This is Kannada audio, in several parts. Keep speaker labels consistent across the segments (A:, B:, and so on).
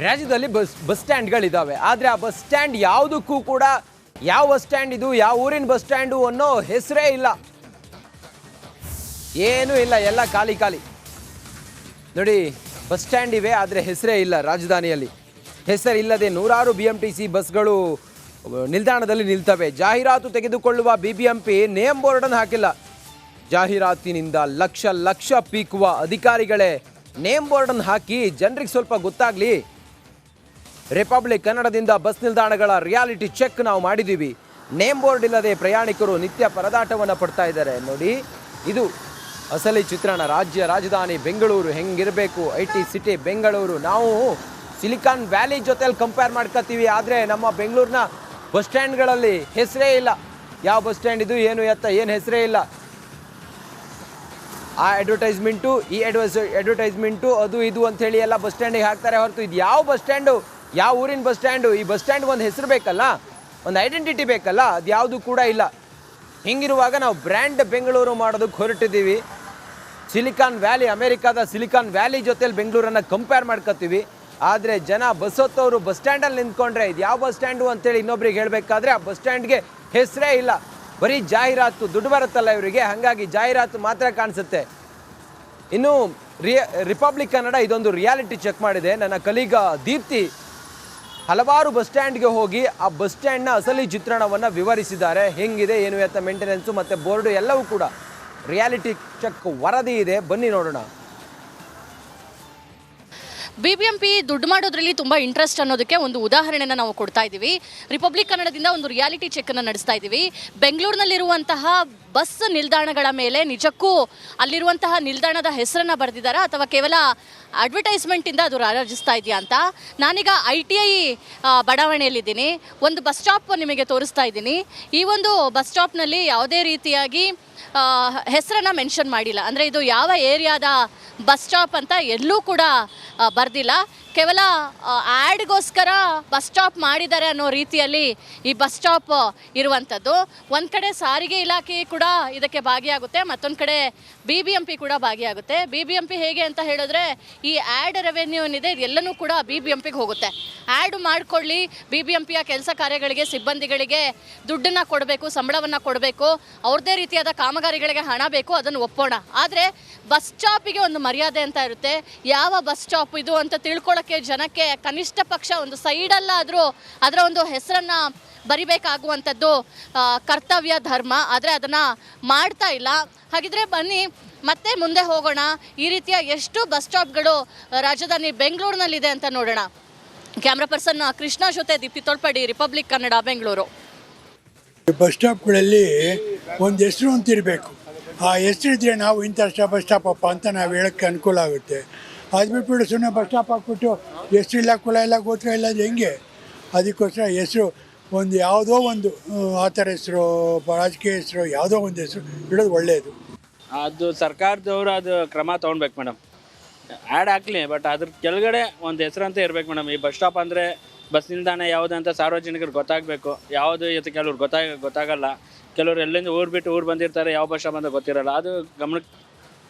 A: ರಾಜ್ಯದಲ್ಲಿ ಬಸ್ ಸ್ಟ್ಯಾಂಡ್ಗಳಿದ್ದಾವೆ. ಆದರೆ ಆ ಬಸ್ ಸ್ಟ್ಯಾಂಡ್ ಯಾವುದಕ್ಕೂ ಕೂಡ ಯಾವ ಬಸ್ ಸ್ಟ್ಯಾಂಡ್ ಇದು, ಯಾವ ಊರಿನ ಬಸ್ ಸ್ಟ್ಯಾಂಡು ಅನ್ನೋ ಹೆಸರೇ ಇಲ್ಲ, ಏನೂ ಇಲ್ಲ, ಎಲ್ಲ ಖಾಲಿ ಖಾಲಿ. ನೋಡಿ, ಬಸ್ ಸ್ಟ್ಯಾಂಡ್ ಇವೆ ಆದರೆ ಹೆಸರೇ ಇಲ್ಲ. ರಾಜಧಾನಿಯಲ್ಲಿ ಹೆಸರಿಲ್ಲದೆ ನೂರಾರು BMTC ಬಸ್ಗಳು ನಿಲ್ದಾಣದಲ್ಲಿ ನಿಲ್ತವೆ. ಜಾಹೀರಾತು ತೆಗೆದುಕೊಳ್ಳುವ BBMP ನೇಮ್ ಬೋರ್ಡನ್ನು ಹಾಕಿಲ್ಲ. ಜಾಹೀರಾತಿನಿಂದ ಲಕ್ಷ ಲಕ್ಷ ಪೀಕುವ ಅಧಿಕಾರಿಗಳೇ ನೇಮ್ ಬೋರ್ಡನ್ನು ಹಾಕಿ ಜನರಿಗೆ ಸ್ವಲ್ಪ ಗೊತ್ತಾಗಲಿ. ರಿಪಬ್ಲಿಕ್ ಕನ್ನಡದಿಂದ ಬಸ್ ನಿಲ್ದಾಣಗಳ ರಿಯಾಲಿಟಿ ಚೆಕ್ ನಾವು ಮಾಡಿದ್ದೀವಿ. ನೇಮ್ ಬೋರ್ಡ್ ಇಲ್ಲದೆ ಪ್ರಯಾಣಿಕರು ನಿತ್ಯ ಪರದಾಟವನ್ನು ಪಡ್ತಾ ಇದ್ದಾರೆ. ನೋಡಿ, ಇದು ಅಸಲಿ ಚಿತ್ರಣ. ರಾಜ್ಯ ರಾಜಧಾನಿ ಬೆಂಗಳೂರು ಹೆಂಗಿರಬೇಕು, IT ಸಿಟಿ ಬೆಂಗಳೂರು. ನಾವು ಸಿಲಿಕಾನ್ ವ್ಯಾಲಿ ಜೊತೆಲಿ ಕಂಪೇರ್ ಮಾಡ್ಕೊತೀವಿ, ಆದರೆ ನಮ್ಮ ಬೆಂಗಳೂರಿನ ಬಸ್ ಸ್ಟ್ಯಾಂಡ್ಗಳಲ್ಲಿ ಹೆಸರೇ ಇಲ್ಲ. ಯಾವ ಬಸ್ ಸ್ಟ್ಯಾಂಡ್ ಇದು, ಏನು ಎತ್ತ, ಏನು ಹೆಸರೇ ಇಲ್ಲ. ಆ ಅಡ್ವರ್ಟೈಸ್ಮೆಂಟು, ಈ ಅಡ್ವರ್ಟೈಸ್ಮೆಂಟು, ಅದು ಇದು ಅಂಥೇಳಿ ಎಲ್ಲ ಬಸ್ ಸ್ಟ್ಯಾಂಡಿಗೆ ಹಾಕ್ತಾರೆ ಹೊರತು ಇದು ಯಾವ ಬಸ್ ಸ್ಟ್ಯಾಂಡು, ಯಾವ ಊರಿನ ಬಸ್ ಸ್ಟ್ಯಾಂಡು? ಈ ಬಸ್ ಸ್ಟ್ಯಾಂಡ್ಗೆ ಒಂದು ಹೆಸರು ಬೇಕಲ್ಲ, ಒಂದು ಐಡೆಂಟಿಟಿ ಬೇಕಲ್ಲ, ಅದು ಯಾವುದು ಕೂಡ ಇಲ್ಲ. ಹಿಂಗಿರುವಾಗ ನಾವು ಬ್ರ್ಯಾಂಡ್ ಬೆಂಗಳೂರು ಮಾಡೋದಕ್ಕೆ ಹೊರಟಿದ್ದೀವಿ. ಸಿಲಿಕಾನ್ ವ್ಯಾಲಿ, ಅಮೆರಿಕಾದ ಸಿಲಿಕಾನ್ ವ್ಯಾಲಿ ಜೊತೆಲಿ ಬೆಂಗಳೂರನ್ನು ಕಂಪೇರ್ ಮಾಡ್ಕೊತೀವಿ. ಆದರೆ ಜನ ಬಸ್ ಹೊತ್ತವರು ಬಸ್ ಸ್ಟ್ಯಾಂಡಲ್ಲಿ ನಿಂತ್ಕೊಂಡ್ರೆ ಇದು ಯಾವ ಬಸ್ ಸ್ಟ್ಯಾಂಡು ಅಂತೇಳಿ ಇನ್ನೊಬ್ರಿಗೆ ಹೇಳಬೇಕಾದ್ರೆ ಆ ಬಸ್ ಸ್ಟ್ಯಾಂಡ್ಗೆ ಹೆಸರೇ ಇಲ್ಲ. ಬರೀ ಜಾಹೀರಾತು, ದುಡ್ಡು ಬರುತ್ತಲ್ಲ ಇವರಿಗೆ, ಹಾಗಾಗಿ ಜಾಹೀರಾತು ಮಾತ್ರ ಕಾಣಿಸುತ್ತೆ. ಇನ್ನು ರಿಪಬ್ಲಿಕ್ ಕನ್ನಡ ಇದೊಂದು ರಿಯಾಲಿಟಿ ಚೆಕ್ ಮಾಡಿದೆ. ನನ್ನ ಕಲೀಗ ದೀಪ್ತಿ ಹಲವಾರು ಬಸ್ ಸ್ಟ್ಯಾಂಡ್ಗೆ ಹೋಗಿ ಆ ಬಸ್ ಸ್ಟ್ಯಾಂಡ್ನ ಅಸಲಿ ಚಿತ್ರಣವನ್ನು ವಿವರಿಸಿದ್ದಾರೆ. ಹೆಂಗಿದೆ, ಏನು ಎತ್ತ, ಮೇಂಟೆನೆನ್ಸು ಮತ್ತು ಬೋರ್ಡು ಎಲ್ಲವೂ ಕೂಡ ರಿಯಾಲಿಟಿ ಚೆಕ್ ವರದಿ ಇದೆ. ಬನ್ನಿ ನೋಡೋಣ.
B: BBMP ದುಡ್ಡು ಮಾಡೋದ್ರಲ್ಲಿ ತುಂಬ ಇಂಟ್ರೆಸ್ಟ್ ಅನ್ನೋದಕ್ಕೆ ಒಂದು ಉದಾಹರಣೆನ ನಾವು ಕೊಡ್ತಾ ಇದ್ದೀವಿ. ರಿಪಬ್ಲಿಕ್ ಕನ್ನಡದಿಂದ ಒಂದು ರಿಯಾಲಿಟಿ ಚೆಕ್ಕನ್ನು ನಡೆಸ್ತಾ ಇದ್ದೀವಿ. ಬೆಂಗಳೂರಿನಲ್ಲಿರುವಂತಹ ಬಸ್ ನಿಲ್ದಾಣಗಳ ಮೇಲೆ ನಿಜಕ್ಕೂ ಅಲ್ಲಿರುವಂತಹ ನಿಲ್ದಾಣದ ಹೆಸರನ್ನು ಬರೆದಿದ್ದಾರಾ ಅಥವಾ ಕೇವಲ ಅಡ್ವರ್ಟೈಸ್ಮೆಂಟಿಂದ ಅದು ರಾರಾಜಿಸ್ತಾ ಇದೆಯಾ ಅಂತ. ನಾನೀಗ ITI ಬಡಾವಣೆಯಲ್ಲಿದ್ದೀನಿ. ಒಂದು ಬಸ್ ಸ್ಟಾಪ್ ನಿಮಗೆ ತೋರಿಸ್ತಾ ಇದ್ದೀನಿ. ಈ ಒಂದು ಬಸ್ ಸ್ಟಾಪ್ನಲ್ಲಿ ಯಾವುದೇ ರೀತಿಯಾಗಿ ಹೆಸರನ್ನು ಮೆನ್ಷನ್ ಮಾಡಿಲ್ಲ. ಅಂದರೆ ಇದು ಯಾವ ಏರಿಯಾದ ಬಸ್ ಸ್ಟಾಪ್ ಅಂತ ಎಲ್ಲೂ ಕೂಡ ಬರ್ದಿಲ್ಲ. ಕೇವಲ ಆ್ಯಡ್ಗೋಸ್ಕರ ಬಸ್ ಸ್ಟಾಪ್ ಮಾಡಿದ್ದಾರೆ ಅನ್ನೋ ರೀತಿಯಲ್ಲಿ ಈ ಬಸ್ ಸ್ಟಾಪ್ ಇರುವಂಥದ್ದು. ಒಂದು ಕಡೆ ಸಾರಿಗೆ ಇಲಾಖೆ ಕೂಡ ಇದಕ್ಕೆ ಭಾಗಿಯಾಗುತ್ತೆ, ಮತ್ತೊಂದು ಕಡೆ BBMP ಕೂಡ ಭಾಗಿಯಾಗುತ್ತೆ. BBMP ಹೇಗೆ ಅಂತ ಹೇಳಿದ್ರೆ, ಈ ಆ್ಯಡ್ ರೆವೆನ್ಯೂ ಏನಿದೆ ಇದೆಲ್ಲನೂ ಕೂಡ BBMPಗೆ ಹೋಗುತ್ತೆ. ಆ್ಯಡ್ ಮಾಡಿಕೊಳ್ಳಿ, BBMPಯ ಕೆಲಸ ಕಾರ್ಯಗಳಿಗೆ, ಸಿಬ್ಬಂದಿಗಳಿಗೆ ದುಡ್ಡನ್ನು ಕೊಡಬೇಕು, ಸಂಬಳವನ್ನು ಕೊಡಬೇಕು, ಅವ್ರದ್ದೇ ರೀತಿಯಾದ ಕಾಮಗಾರಿಗಳಿಗೆ ಹಣ ಬೇಕು, ಅದನ್ನು ಒಪ್ಪೋಣ. ಆದರೆ ಬಸ್ ಸ್ಟಾಪಿಗೆ ಒಂದು ಮರ್ಯಾದೆ ಅಂತ ಇರುತ್ತೆ. ಯಾವ ಬಸ್ ಸ್ಟಾಪ್ ಇದು ಅಂತ ತಿಳ್ಕೊಳ್ಳೋಕ್ಕೆ ಜನಕ್ಕೆ ಕನಿಷ್ಠ ಪಕ್ಷ ಒಂದು ಸೈಡಲ್ಲಾದರೂ ಅದರ ಒಂದು ಹೆಸರನ್ನು ಬರಿಬೇಕಾಗುವಂಥದ್ದು ಕರ್ತವ್ಯ, ಧರ್ಮ. ಆದರೆ ಅದನ್ನು ಮಾಡ್ತಾ ಇಲ್ಲ. ಹಾಗಿದ್ರೆ ಬನ್ನಿ ಮತ್ತೆ ಮುಂದೆ ಹೋಗೋಣ. ಈ ರೀತಿಯ ಎಷ್ಟು ಬಸ್ ಸ್ಟಾಪ್ಗಳು ರಾಜಧಾನಿ ಬೆಂಗಳೂರಿನಲ್ಲಿದೆ ಅಂತ ನೋಡೋಣ. ಕ್ಯಾಮ್ರಾ ಪರ್ಸನ್ ಕೃಷ್ಣ ಜೊತೆ ದೀಪ್ತಿ ತೋಳ್ಪಡಿ, ರಿಪಬ್ಲಿಕ್ ಕನ್ನಡ, ಬೆಂಗಳೂರು.
C: ಬಸ್ ಸ್ಟಾಪ್ಗಳಲ್ಲಿ ಒಂದು ಹೆಸರು ಅಂತಿರಬೇಕು. ಆ ಹೆಸರಿದ್ರೆ ನಾವು ಇಂಥ ಬಸ್ ಸ್ಟಾಪಪ್ಪ ಅಂತ ನಾವು ಹೇಳೋಕ್ಕೆ ಅನುಕೂಲ ಆಗುತ್ತೆ. ಅದು ಬಿಟ್ಬಿಟ್ಟು ಸುಮ್ಮನೆ ಬಸ್ ಸ್ಟಾಪ್ ಹಾಕ್ಬಿಟ್ಟು ಹೆಸರಿಲ್ಲ, ಕುಲ ಇಲ್ಲ, ಗೋತ್ರ ಇಲ್ಲ, ಅದು ಹೆಂಗೆ? ಅದಕ್ಕೋಸ್ಕರ ಹೆಸರು ಒಂದು ಯಾವುದೋ ಒಂದು ಆ ಥರ ಹೆಸರು, ರಾಜಕೀಯ ಹೆಸರು, ಯಾವುದೋ ಒಂದು ಹೆಸರು ಇಡೋದು ಒಳ್ಳೆಯದು.
D: ಅದು ಸರ್ಕಾರದವರು ಅದು ಕ್ರಮ ತೊಗೊಳ್ಬೇಕು ಮೇಡಮ್. ಆ್ಯಡ್ ಹಾಕ್ಲಿ, ಬಟ್ ಅದ್ರ ಕೆಳಗಡೆ ಒಂದು ಹೆಸರು ಅಂತ ಇರಬೇಕು ಮೇಡಮ್. ಈ ಬಸ್ ಸ್ಟಾಪ್ ಅಂದರೆ ಬಸ್ ನಿಲ್ದಾಣ ಯಾವುದು ಅಂತ ಸಾರ್ವಜನಿಕರಿಗೆ ಗೊತ್ತಾಗಬೇಕು. ಯಾವುದು ಇವತ್ತು ಕೆಲವ್ರು ಗೊತ್ತಾಗಲ್ಲ. ಕೆಲವರು ಎಲ್ಲಿಂದ ಊರು ಬಿಟ್ಟು ಊರು ಬಂದಿರ್ತಾರೆ, ಯಾವ ಬಸ್ ಸ್ಟಾಪ್ ಅಂತ ಗೊತ್ತಿರಲ್ಲ. ಅದು ಗಮನಕ್ಕೆ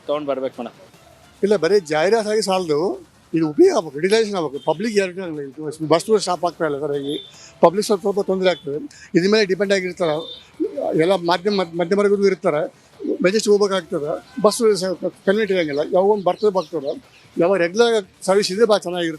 D: ತೊಗೊಂಡು ಬರ್ಬೇಕು ಮೇಡಮ್.
E: ಇಲ್ಲ, ಬರೀ ಜಾಹೀರಾತಾಗಿ ಸಾಲದು, ಇದು ಉಪಯೋಗ ಆಗಬೇಕು, ಯುಟಿಲೈಸೇಷನ್ ಆಗಬೇಕು. ಪಬ್ಲಿಕ್ ಎರಡು ಬಸ್ ಸ್ಟಾಪ್ ಆಗ್ತಾ ಇಲ್ಲ ಸರಿಯಾಗಿ, ಪಬ್ಲಿಕ್ ಸ್ವಲ್ಪ ತೊಂದರೆ ಆಗ್ತದೆ. ಇದ್ರ ಮೇಲೆ ಡಿಪೆಂಡ್ ಆಗಿರ್ತಾರೆ ಎಲ್ಲ ಮಧ್ಯಮರ್ಗದೂ ಇರ್ತಾರೆ. ಮೆಜೆಸ್ಟಿಕ್ ಹೋಗ್ಬೇಕಾಗ್ತದೆ, ಬಸ್ ಕನ್ವೀನಿಯಂಟ್ ಇರೋಂಗಿಲ್ಲ. ಯಾವಾಗ ಒಂದು ಬರ್ತದೆ, ಯಾವ ರೆಗ್ಯುಲರ್ ಸರ್ವಿಸ್ ಇದೆ ಭಾಳ ಚೆನ್ನಾಗಿರುತ್ತೆ.